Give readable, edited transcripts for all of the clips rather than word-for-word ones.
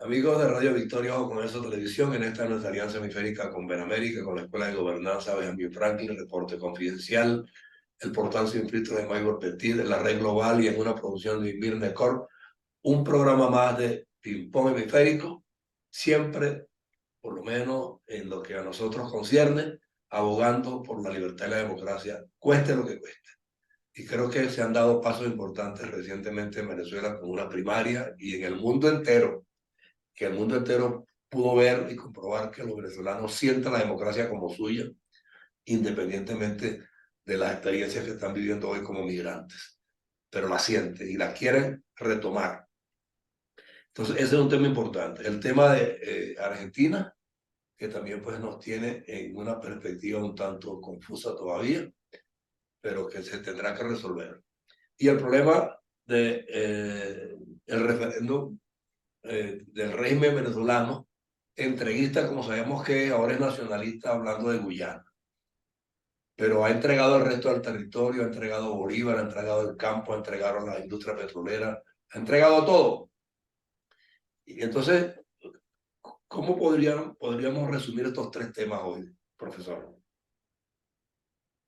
Amigos de Radio Victoria o Congreso Televisión, en esta nuestra alianza hemisférica con Benamérica, con la Escuela de Gobernanza Benjamin Franklin, reporte confidencial, el portal sin filtro de Maybor Petit, la red global y en una producción de Mirne Corp, un programa más de ping-pong hemisférico, siempre, por lo menos en lo que a nosotros concierne, abogando por la libertad y la democracia, cueste lo que cueste. Y creo que se han dado pasos importantes recientemente en Venezuela con una primaria y en el mundo entero, que el mundo entero pudo ver y comprobar que los venezolanos sienten la democracia como suya, independientemente de las experiencias que están viviendo hoy como migrantes, pero la sienten y la quieren retomar. Entonces, ese es un tema importante. El tema de Argentina, que también pues, nos tiene en una perspectiva un tanto confusa todavía, pero que se tendrá que resolver. Y el problema de, el referéndum del régimen venezolano, entreguista, como sabemos que ahora es nacionalista, hablando de Guyana, pero ha entregado el resto del territorio, ha entregado Bolívar, ha entregado el campo, ha entregado la industria petrolera, ha entregado todo. Y entonces, ¿cómo podríamos resumir estos tres temas hoy, profesor?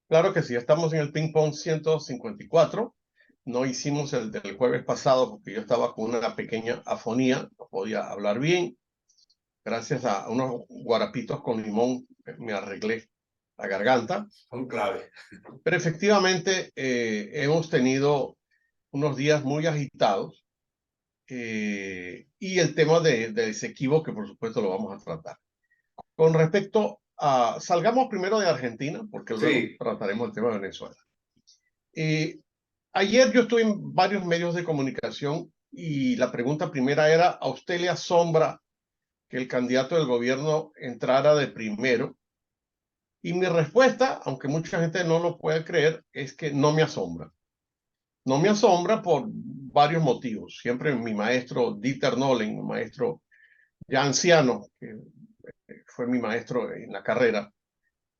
Claro que sí, estamos en el ping pong 154. No hicimos el del jueves pasado porque yo estaba con una pequeña afonía, no podía hablar bien. Gracias a unos guarapitos con limón me arreglé la garganta. Son clave. Pero efectivamente hemos tenido unos días muy agitados y el tema de Esequibo, que por supuesto lo vamos a tratar. Con respecto a, salgamos primero de Argentina, porque luego Sí, trataremos el tema de Venezuela. Ayer yo estuve en varios medios de comunicación y la pregunta primera era, ¿a usted le asombra que el candidato del gobierno entrara de primero? Y mi respuesta, aunque mucha gente no lo puede creer, es que no me asombra. No me asombra por varios motivos. Siempre mi maestro Dieter Nolen, mi maestro ya anciano, que fue mi maestro en la carrera,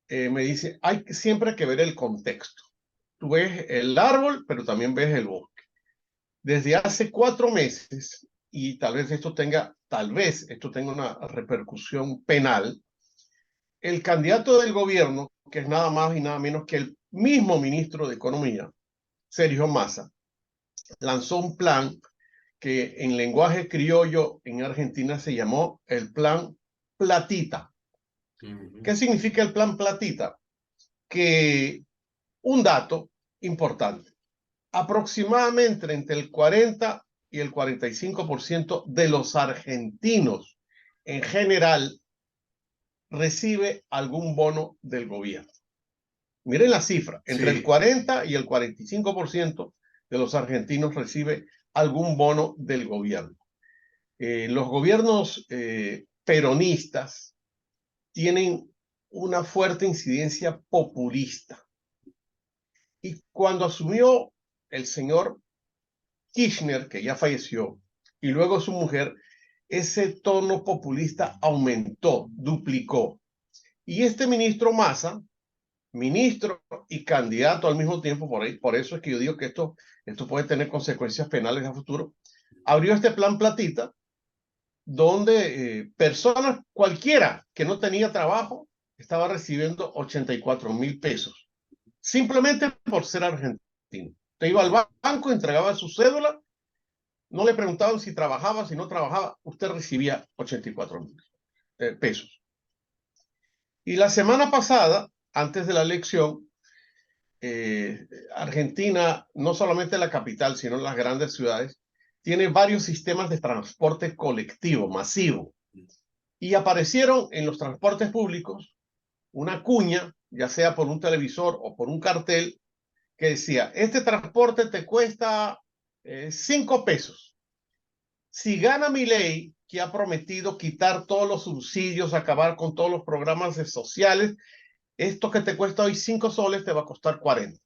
me dice, hay siempre que ver el contexto. Tú ves el árbol, pero también ves el bosque. Desde hace 4 meses, y tal vez esto tenga una repercusión penal, el candidato del gobierno, que es nada más y nada menos que el mismo ministro de Economía, Sergio Massa, lanzó un plan que en lenguaje criollo en Argentina se llamó el Plan Platita. ¿Qué significa el Plan Platita? Que un dato importante, aproximadamente entre el 40 y el 45% de los argentinos en general recibe algún bono del gobierno. Miren la cifra, entre el sí. 40 y el 45% de los argentinos recibe algún bono del gobierno. Los gobiernos peronistas tienen una fuerte incidencia populista. Y cuando asumió el señor Kirchner, que ya falleció, y luego su mujer, ese tono populista aumentó, duplicó. Y este ministro Massa, ministro y candidato al mismo tiempo, por eso es que yo digo que esto puede tener consecuencias penales a futuro, abrió este plan Platita, donde personas, cualquiera que no tenía trabajo, estaba recibiendo 84.000 pesos, simplemente por ser argentino. Te iba al banco, entregaba su cédula, no le preguntaban si trabajaba, si no trabajaba, usted recibía 84.000 pesos. Y la semana pasada, antes de la elección, Argentina, no solamente la capital, sino las grandes ciudades, tiene varios sistemas de transporte colectivo masivo. Y aparecieron en los transportes públicos una cuña, ya sea por un televisor o por un cartel, que decía, este transporte te cuesta 5 pesos. Si gana Milei, que ha prometido quitar todos los subsidios, acabar con todos los programas sociales, esto que te cuesta hoy 5 soles te va a costar 40.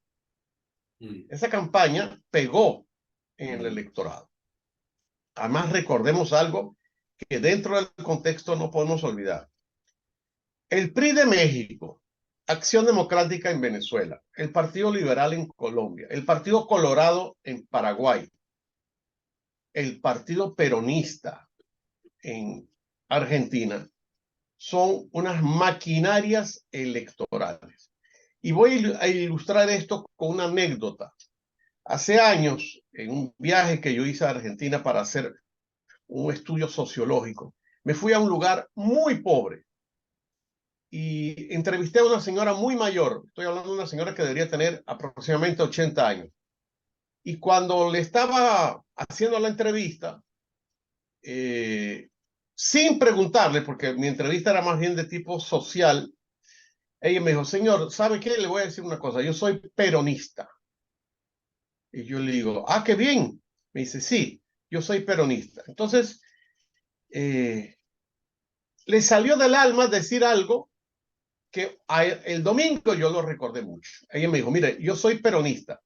Esa campaña pegó en el electorado. Además, recordemos algo que dentro del contexto no podemos olvidar. El PRI de México, Acción Democrática en Venezuela, el Partido Liberal en Colombia, el Partido Colorado en Paraguay, el Partido Peronista en Argentina son unas maquinarias electorales. Y voy a ilustrar esto con una anécdota. Hace años, en un viaje que yo hice a Argentina para hacer un estudio sociológico, me fui a un lugar muy pobre y entrevisté a una señora muy mayor. Estoy hablando de una señora que debería tener aproximadamente 80 años. Y cuando le estaba haciendo la entrevista, sin preguntarle, porque mi entrevista era más bien de tipo social, ella me dijo, señor, ¿sabe qué? Le voy a decir una cosa, yo soy peronista. Y yo le digo, ah, qué bien. Me dice, sí, yo soy peronista. Entonces, le salió del alma decir algo que el domingo yo lo recordé mucho. Ella me dijo, mire, yo soy peronista.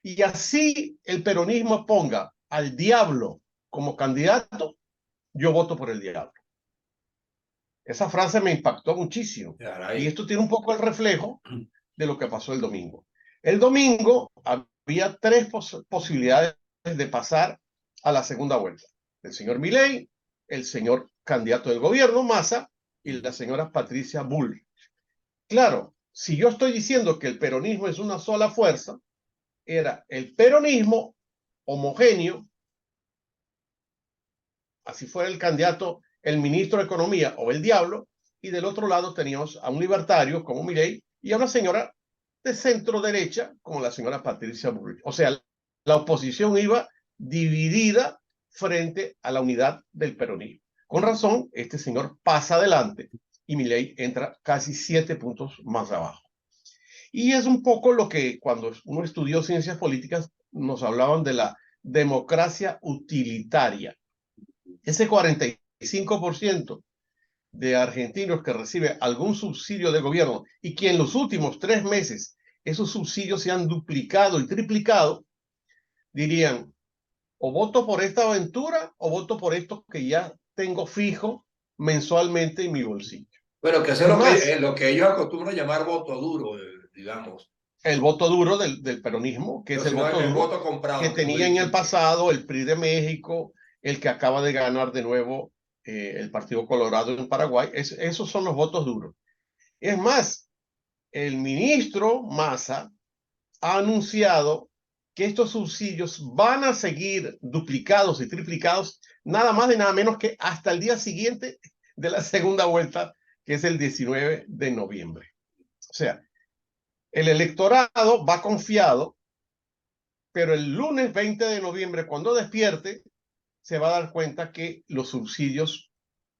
Y así el peronismo ponga al diablo como candidato, yo voto por el diablo. Esa frase me impactó muchísimo. Y esto tiene un poco el reflejo de lo que pasó el domingo. El domingo había tres posibilidades de pasar a la segunda vuelta. El señor Milei, el señor candidato del gobierno, Massa, y la señora Patricia Bullrich. Claro, si yo estoy diciendo que el peronismo es una sola fuerza, era el peronismo homogéneo, así fuera el candidato, el ministro de Economía o el diablo, y del otro lado teníamos a un libertario como Milei y a una señora de centro derecha como la señora Patricia Bullrich. O sea, la oposición iba dividida frente a la unidad del peronismo. Con razón, este señor pasa adelante y Milei entra casi 7 puntos más abajo. Y es un poco lo que cuando uno estudió ciencias políticas nos hablaban de la democracia utilitaria. Ese 45% de argentinos que recibe algún subsidio del gobierno y que en los últimos 3 meses esos subsidios se han duplicado y triplicado, dirían, o voto por esta aventura o voto por esto que ya tengo fijo mensualmente en mi bolsillo. Bueno, que eso es lo que ellos acostumbran llamar voto duro, digamos. El voto duro del peronismo, que Pero es el si no, voto el duro voto comprado, que tenía en el pasado el PRI de México, el que acaba de ganar de nuevo el Partido Colorado en Paraguay. Esos son los votos duros. Es más, el ministro Massa ha anunciado que estos subsidios van a seguir duplicados y triplicados nada más y nada menos que hasta el día siguiente de la segunda vuelta, que es el 19 de noviembre. O sea, el electorado va confiado, pero el lunes 20 de noviembre, cuando despierte, se va a dar cuenta que los subsidios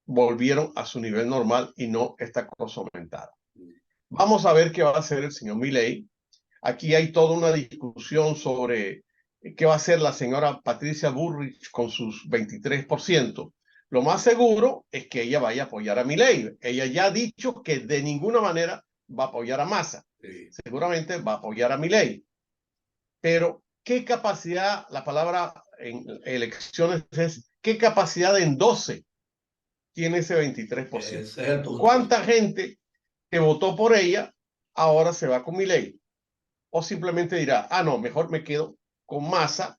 volvieron a su nivel normal y no esta cosa aumentada. Vamos a ver qué va a hacer el señor Milei. Aquí hay toda una discusión sobre qué va a hacer la señora Patricia Bullrich con sus 23%. Lo más seguro es que ella vaya a apoyar a Milei. Ella ya ha dicho que de ninguna manera va a apoyar a Massa. Sí. Seguramente va a apoyar a Milei. Pero, ¿qué capacidad, la palabra en elecciones es, qué capacidad de endose tiene ese 23%? Ese es el punto. ¿Cuánta gente que votó por ella ahora se va con Milei? O simplemente dirá, ah, no, mejor me quedo con Massa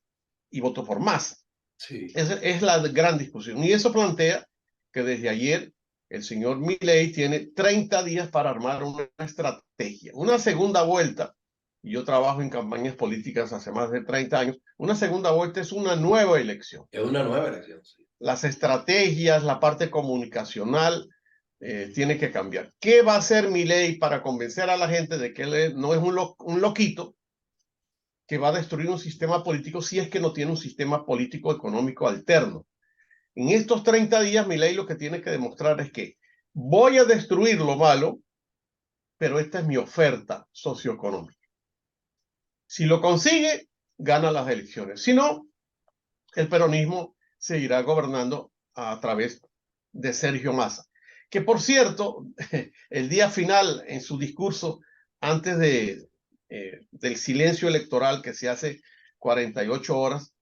y voto por Massa. Sí. Esa es la gran discusión. Y eso plantea que desde ayer el señor Milei tiene 30 días para armar una estrategia. Una segunda vuelta, y yo trabajo en campañas políticas hace más de 30 años, una segunda vuelta es una nueva elección. Es una nueva elección, sí. Las estrategias, la parte comunicacional, tiene que cambiar. ¿Qué va a hacer Milei para convencer a la gente de que él no es un loquito que va a destruir un sistema político si es que no tiene un sistema político económico alterno? En estos 30 días, Milei lo que tiene que demostrar es que voy a destruir lo malo, pero esta es mi oferta socioeconómica. Si lo consigue, gana las elecciones. Si no, el peronismo seguirá gobernando a través de Sergio Massa, que por cierto, el día final en su discurso, antes del silencio electoral que se hace 48 horas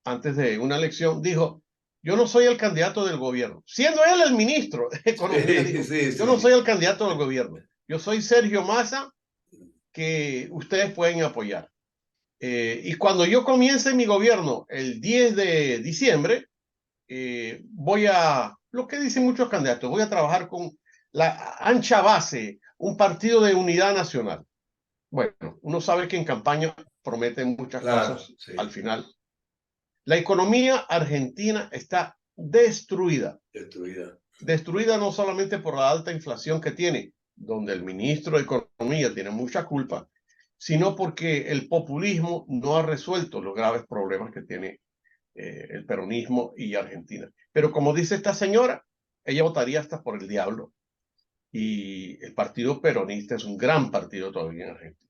antes de una elección, dijo, yo no soy el candidato del gobierno, siendo él el ministro de Economía, dijo, yo no soy el candidato del gobierno, yo soy Sergio Massa, que ustedes pueden apoyar. Y cuando yo comience mi gobierno el 10 de diciembre, voy a, lo que dicen muchos candidatos, voy a trabajar con la ancha base, un partido de unidad nacional. Bueno, uno sabe que en campaña prometen muchas Claro, cosas sí, al final. La economía argentina está destruida. destruida. Destruida no solamente por la alta inflación que tiene, donde el ministro de Economía tiene mucha culpa, sino porque el populismo no ha resuelto los graves problemas que tiene el peronismo y Argentina. Pero como dice esta señora, ella votaría hasta por el diablo. Y el partido peronista es un gran partido todavía en Argentina.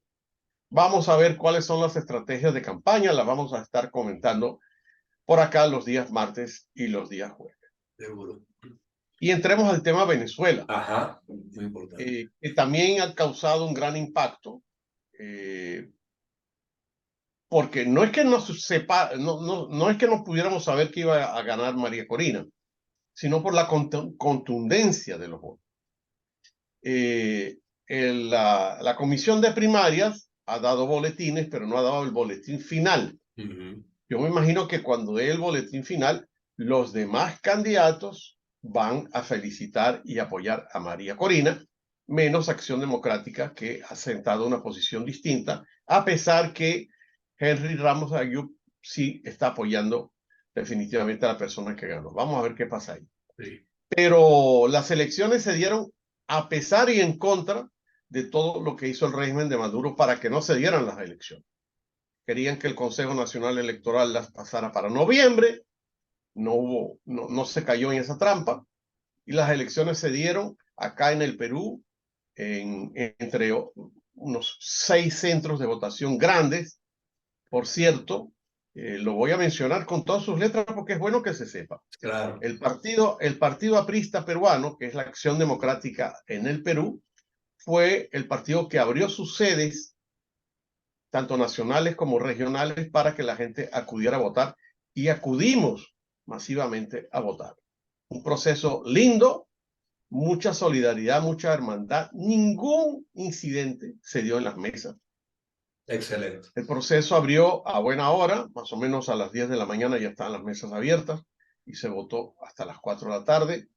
Vamos a ver cuáles son las estrategias de campaña, las vamos a estar comentando por acá los días martes y los días jueves. Seguro. Y entremos al tema Venezuela, Ajá, muy importante. que también ha causado un gran impacto, eh, porque no es que no sepa, no es que no pudiéramos saber que iba a ganar María Corina, sino por la contundencia de los votos. La comisión de primarias ha dado boletines, pero no ha dado el boletín final. Yo me imagino que cuando dé el boletín final, los demás candidatos van a felicitar y apoyar a María Corina, menos Acción Democrática, que ha sentado una posición distinta, a pesar que Henry Ramos Ayub sí está apoyando definitivamente a la persona que ganó. Vamos a ver qué pasa ahí. Sí. Pero las elecciones se dieron a pesar y en contra de todo lo que hizo el régimen de Maduro para que no se dieran las elecciones. Querían que el Consejo Nacional Electoral las pasara para noviembre, no se cayó en esa trampa, y las elecciones se dieron acá en el Perú, entre unos 6 centros de votación grandes. Por cierto, lo voy a mencionar con todas sus letras porque es bueno que se sepa. Claro. El partido aprista peruano, que es la Acción Democrática en el Perú, fue el partido que abrió sus sedes, tanto nacionales como regionales, para que la gente acudiera a votar, y acudimos masivamente a votar. Un proceso lindo, mucha solidaridad, mucha hermandad, ningún incidente se dio en las mesas. Excelente. El proceso abrió a buena hora, más o menos a las 10 de la mañana ya estaban las mesas abiertas, y se votó hasta las 4 de la tarde,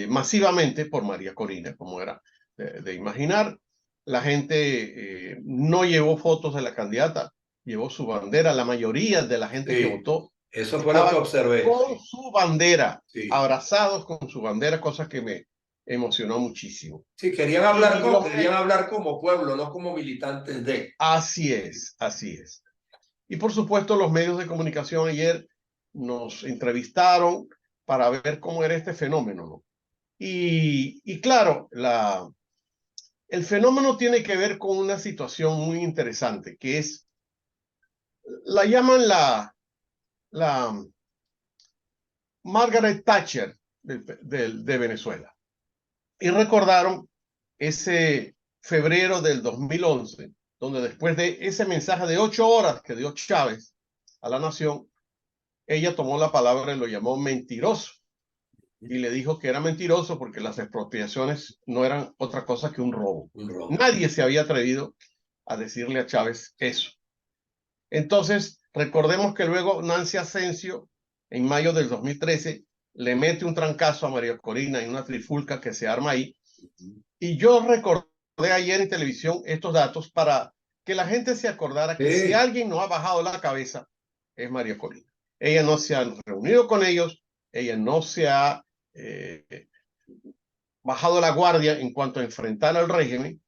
masivamente por María Corina, como era de imaginar. La gente no llevó fotos de la candidata, llevó su bandera. La mayoría de la gente que Sí, votó eso fue lo que estaban observé. con su bandera, Sí. abrazados con su bandera, cosa que me emocionó muchísimo. Sí, Y querían hablar como pueblo, no como militantes de. así es, así es. Y por supuesto, los medios de comunicación ayer nos entrevistaron para ver cómo era este fenómeno, ¿no? Y claro, el fenómeno tiene que ver con una situación muy interesante, que es, la llaman la Margaret Thatcher de Venezuela. Y recordaron ese febrero del 2011, donde después de ese mensaje de 8 horas que dio Chávez a la nación, ella tomó la palabra y lo llamó mentiroso. Y le dijo que era mentiroso porque las expropiaciones no eran otra cosa que un robo. Un robo. Nadie se había atrevido a decirle a Chávez eso. Entonces, recordemos que luego Nancy Asensio, en mayo del 2013, le mete un trancazo a María Corina en una trifulca que se arma ahí. Y yo recordé ayer en televisión estos datos para que la gente se acordara que si alguien no ha bajado la cabeza, es María Corina. Ella no se ha reunido con ellos, ella no se ha bajado la guardia en cuanto a enfrentar al régimen,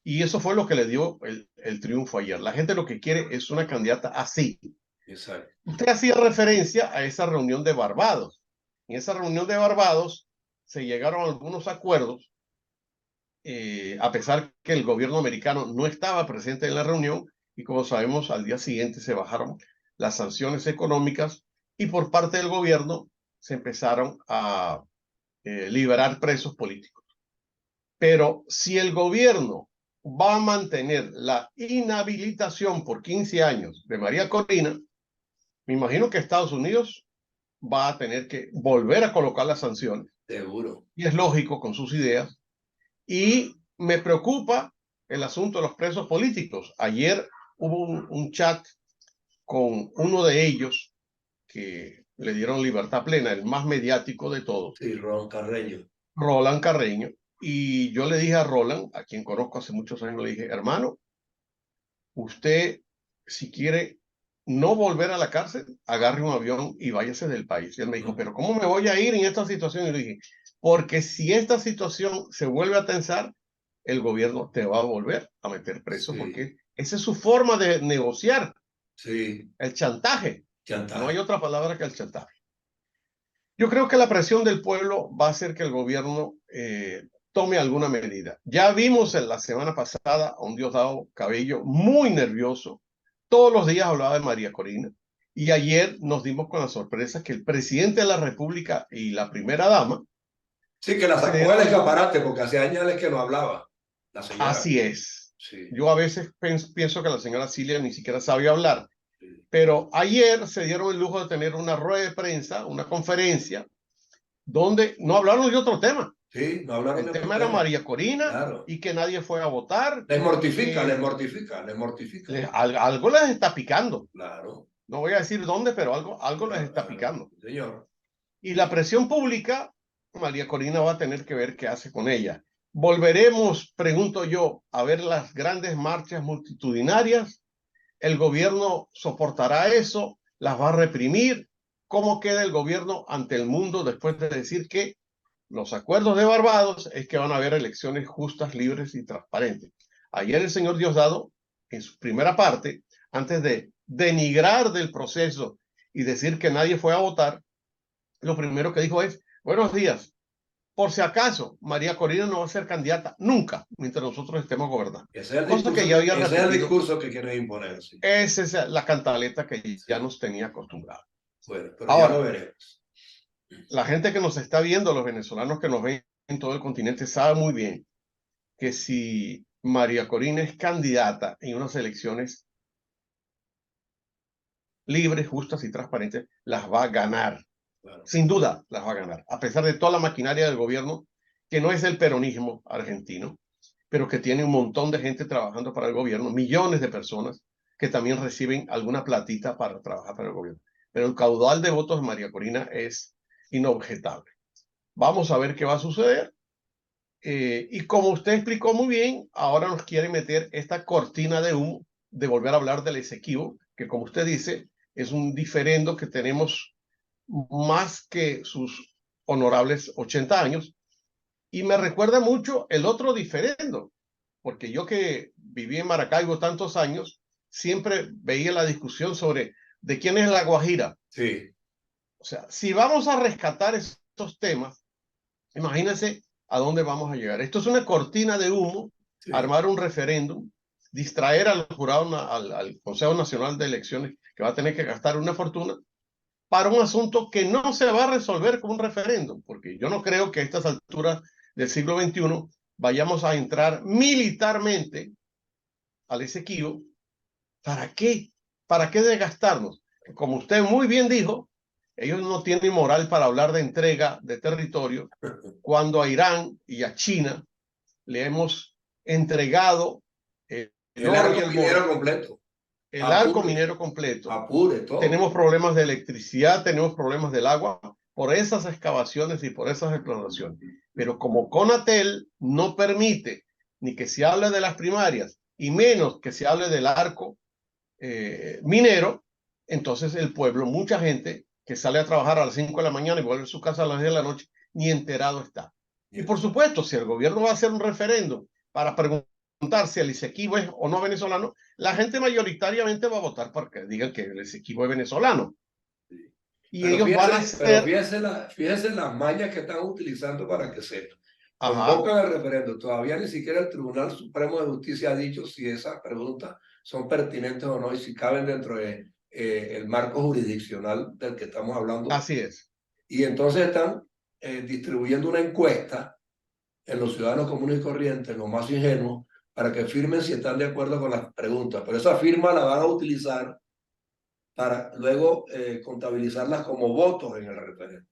y eso fue lo que le dio el triunfo ayer. La gente lo que quiere es una candidata así. Exacto. Usted hacía referencia a esa reunión de Barbados. En esa reunión de Barbados se llegaron a algunos acuerdos, a pesar que el gobierno americano no estaba presente en la reunión, y como sabemos, al día siguiente se bajaron las sanciones económicas y por parte del gobierno se empezaron a liberar presos políticos. Pero si el gobierno va a mantener la inhabilitación por 15 años de María Corina, me imagino que Estados Unidos va a tener que volver a colocar las sanciones. Seguro. Y es lógico con sus ideas. Y me preocupa el asunto de los presos políticos. Ayer hubo un chat con uno de ellos que le dieron libertad plena, el más mediático de todos, Sí, Ron Carreño. Roland Carreño. Y yo le dije a Roland, a quien conozco hace muchos años, le dije, hermano, usted, si quiere no volver a la cárcel, agarre un avión y váyase del país. Y él me dijo, pero ¿cómo me voy a ir en esta situación? Y le dije, porque si esta situación se vuelve a tensar, el gobierno te va a volver a meter preso, Sí, porque esa es su forma de negociar, sí, el chantaje. No hay chantaje. otra palabra que el chantaje. Yo creo que la presión del pueblo va a hacer que el gobierno tome alguna medida. Ya vimos en la semana pasada a un Diosdado Cabello muy nervioso. Todos los días hablaba de María Corina. Y ayer nos dimos con la sorpresa que el presidente de la República y la primera dama Sí, que la se sacó del dieron. escaparate porque hacía años que no hablaba, la señora. Así es. Sí, Yo a veces pienso que la señora Cilia ni siquiera sabía hablar. sí, Pero ayer se dieron el lujo de tener una rueda de prensa, una conferencia, donde no hablaron de otro tema. sí, no hablaron El de otro tema era tema. María Corina Claro. y que nadie fue a votar, Les mortifica, les que mortifica, les mortifica. algo les está picando. Claro, No voy a decir dónde, pero algo les claro, está picando. señor. Y la presión pública, María Corina va a tener que ver qué hace con ella. Volveremos, pregunto yo, a ver las grandes marchas multitudinarias. ¿El gobierno soportará eso? ¿Las va a reprimir? ¿Cómo queda el gobierno ante el mundo después de decir que los acuerdos de Barbados es que van a haber elecciones justas, libres y transparentes? Ayer el señor Diosdado, en su primera parte, antes de denigrar del proceso y decir que nadie fue a votar, lo primero que dijo es, buenos días, por si acaso, María Corina no va a ser candidata nunca mientras nosotros estemos gobernando. Ese es el Cosa que discurso ya había ese es el repetido. discurso que quieren imponer, sí. Esa es la cantaleta que ya Sí. nos tenía acostumbrados. Bueno, pero ya lo Ahora, veremos. la gente que nos está viendo, los venezolanos que nos ven en todo el continente, sabe muy bien que si María Corina es candidata en unas elecciones libres, justas y transparentes, las va a ganar. Claro. Sin duda las va a ganar, a pesar de toda la maquinaria del gobierno, que no es el peronismo argentino, pero que tiene un montón de gente trabajando para el gobierno, millones de personas que también reciben alguna platita para trabajar para el gobierno. Pero el caudal de votos de María Corina es inobjetable. Vamos a ver qué va a suceder. Y como usted explicó muy bien, ahora nos quiere meter esta cortina de humo de volver a hablar del Esequibo, que como usted dice, es un diferendo que tenemos más que sus honorables 80 años. Y me recuerda mucho el otro diferendo, porque yo que viví en Maracaibo tantos años, siempre veía la discusión sobre de quién es la Guajira. Sí. O sea, si vamos a rescatar estos temas, imagínense a dónde vamos a llegar. Esto es una cortina de humo, Sí. armar un referéndum, distraer al jurado, al Consejo Nacional de Elecciones, que va a tener que gastar una fortuna, para un asunto que no se va a resolver con un referéndum, porque yo no creo que a estas alturas del siglo XXI vayamos a entrar militarmente al Esequibo. ¿Para qué? ¿Para qué desgastarnos? Como usted muy bien dijo, ellos no tienen moral para hablar de entrega de territorio cuando a Irán y a China le hemos entregado el El oro y arco el minero moro, completo. el arco Apure, minero completo. apure todo. Tenemos problemas de electricidad, tenemos problemas del agua por esas excavaciones y por esas exploraciones. Pero como Conatel no permite ni que se hable de las primarias y menos que se hable del arco minero, entonces el pueblo, mucha gente que sale a trabajar a las 5 de la mañana y vuelve a su casa a las 10 de la noche, ni enterado está. Y por supuesto, si el gobierno va a hacer un referéndum para preguntar si el Esequibo es o no venezolano, la gente mayoritariamente va a votar porque digan que el Esequibo es venezolano. Y ellos van a Pero hacer, fíjese las mallas que están utilizando para que se ajá, convocan el referendo. Todavía ni siquiera el Tribunal Supremo de Justicia ha dicho si esas preguntas son pertinentes o no y si caben dentro de el marco jurisdiccional del que estamos hablando. así es. Y entonces están distribuyendo una encuesta en los ciudadanos comunes y corrientes, los más ingenuos, para que firmen si están de acuerdo con las preguntas. Pero esa firma la van a utilizar para luego contabilizarlas como votos en el referéndum.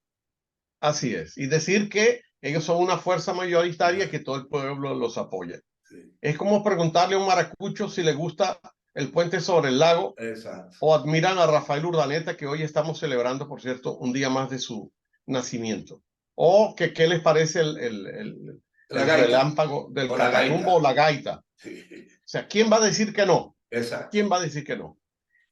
Así es. Y decir que ellos son una fuerza mayoritaria y que todo el pueblo los apoya. Sí. Es como preguntarle a un maracucho si le gusta el puente sobre el lago, Exacto. o admiran a Rafael Urdaneta, que hoy estamos celebrando, por cierto, un día más de su nacimiento. O que qué les parece el relámpago del Catatumbo o la gaita. Sí. O sea, ¿quién va a decir que no? Exacto. ¿Quién va a decir que no?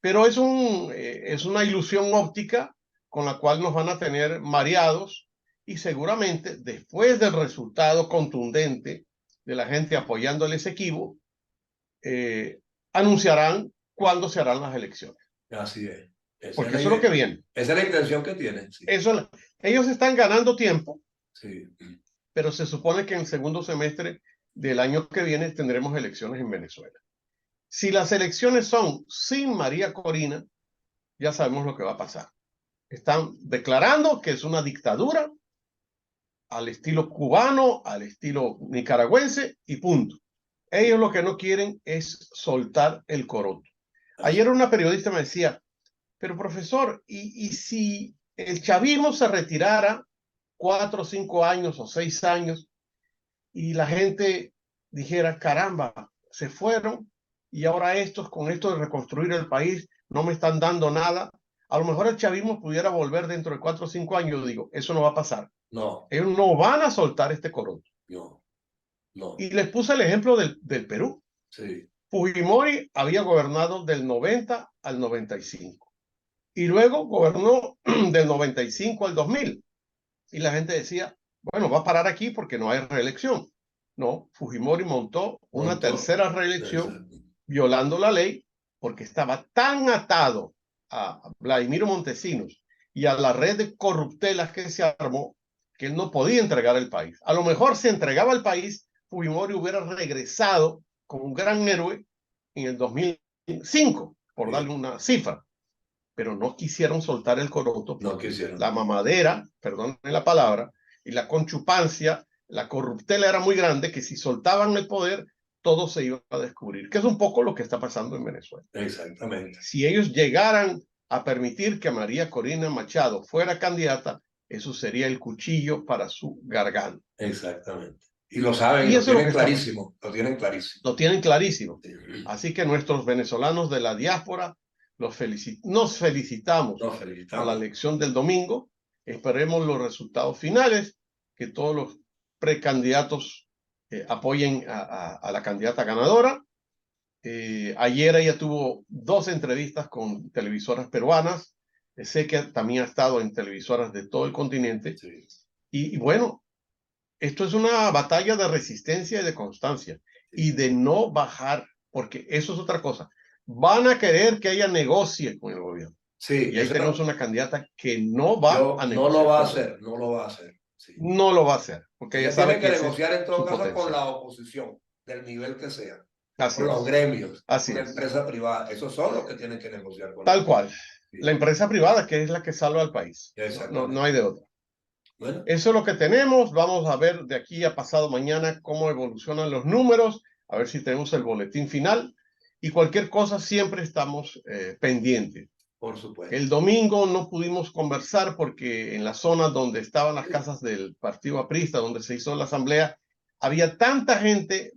Pero es una ilusión óptica con la cual nos van a tener mareados, y seguramente después del resultado contundente de la gente apoyando el Esequibo, anunciarán cuándo se harán las elecciones. Así es. Porque eso es lo que viene. Esa es la intención que tienen. Sí. Ellos están ganando tiempo, Sí. pero se supone que en el segundo semestre del año que viene tendremos elecciones en Venezuela. Si las elecciones son sin María Corina, ya sabemos lo que va a pasar. Están declarando que es una dictadura al estilo cubano, al estilo nicaragüense y punto. Ellos lo que no quieren es soltar el coroto. Ayer una periodista me decía, pero profesor, ¿y si el chavismo se retirara 4 o 5 años o 6 años y la gente dijera, caramba, se fueron y ahora estos con esto de reconstruir el país no me están dando nada? A lo mejor el chavismo pudiera volver dentro de 4 o 5 años. Digo, eso no va a pasar. No. Ellos no van a soltar este coroto. No. No. Y les puse el ejemplo del Perú. Sí. Fujimori había gobernado del 90 al 95. Y luego gobernó del 95 al 2000. Y la gente decía, bueno, va a parar aquí porque no hay reelección. No, Fujimori montó una tercera reelección violando la ley porque estaba tan atado a Vladimiro Montesinos y a la red de corruptelas que se armó que él no podía entregar el país. A lo mejor si entregaba el país, Fujimori hubiera regresado como un gran héroe en el 2005, por darle una cifra. Pero no quisieron soltar el coroto porque la mamadera, perdón la palabra, y la conchupancia, la corruptela era muy grande, que si soltaban el poder, todo se iba a descubrir, que es un poco lo que está pasando en Venezuela. Exactamente. Si ellos llegaran a permitir que María Corina Machado fuera candidata, eso sería el cuchillo para su garganta. Exactamente. Y lo saben, y lo tienen clarísimo, lo tienen clarísimo. Lo tienen clarísimo. Sí. Así que nuestros venezolanos de la diáspora nos felicitamos a la elección del domingo. Esperemos los resultados finales, que todos los precandidatos apoyen a la candidata ganadora. Ayer ella tuvo 2 entrevistas con televisoras peruanas. Sé que también ha estado en televisoras de todo el continente. Sí. Y bueno, esto es una batalla de resistencia y de constancia y de no bajar, porque eso es otra cosa. Van a querer que ella negocie con el gobierno. Sí, y ahí tenemos una candidata que no va a negociar. No lo va a hacer, no lo va a hacer. Sí. No lo va a hacer, porque ella sabe tiene que negociar en todo caso potencial. con la oposición, del nivel que sea. Así con es. Los gremios, Así con es. la empresa privada. Esos son los que tienen que negociar con Tal cual. Sí. La empresa privada, que es la que salva al país. No hay de otra. Bueno. Eso es lo que tenemos. Vamos a ver de aquí a pasado mañana cómo evolucionan los números, a ver si tenemos el boletín final, y cualquier cosa siempre estamos pendientes. Por supuesto. El domingo no pudimos conversar porque en la zona donde estaban las casas del partido aprista, donde se hizo la asamblea, había tanta gente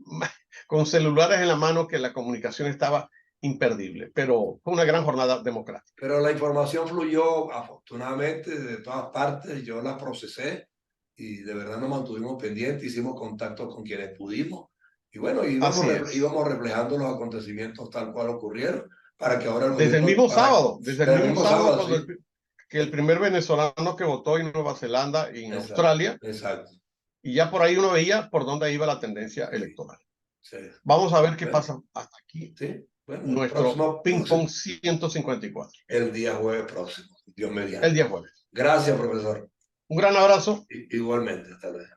con celulares en la mano que la comunicación estaba imperdible, pero fue una gran jornada democrática. Pero la información fluyó afortunadamente de todas partes, yo la procesé y de verdad nos mantuvimos pendientes, hicimos contacto con quienes pudimos y bueno, íbamos reflejando los acontecimientos tal cual ocurrieron para que ahora desde el mismo sábado, sí. Que el primer venezolano que votó en Nueva Zelanda y en Australia. Exacto. Y ya por ahí uno veía por dónde iba la tendencia electoral. Sí. Vamos a ver qué pasa hasta aquí. Sí. Bueno, nuestro ping-pong 154. El día jueves próximo, Dios mediante. El día jueves. Gracias, profesor. Un gran abrazo. Igualmente, hasta luego.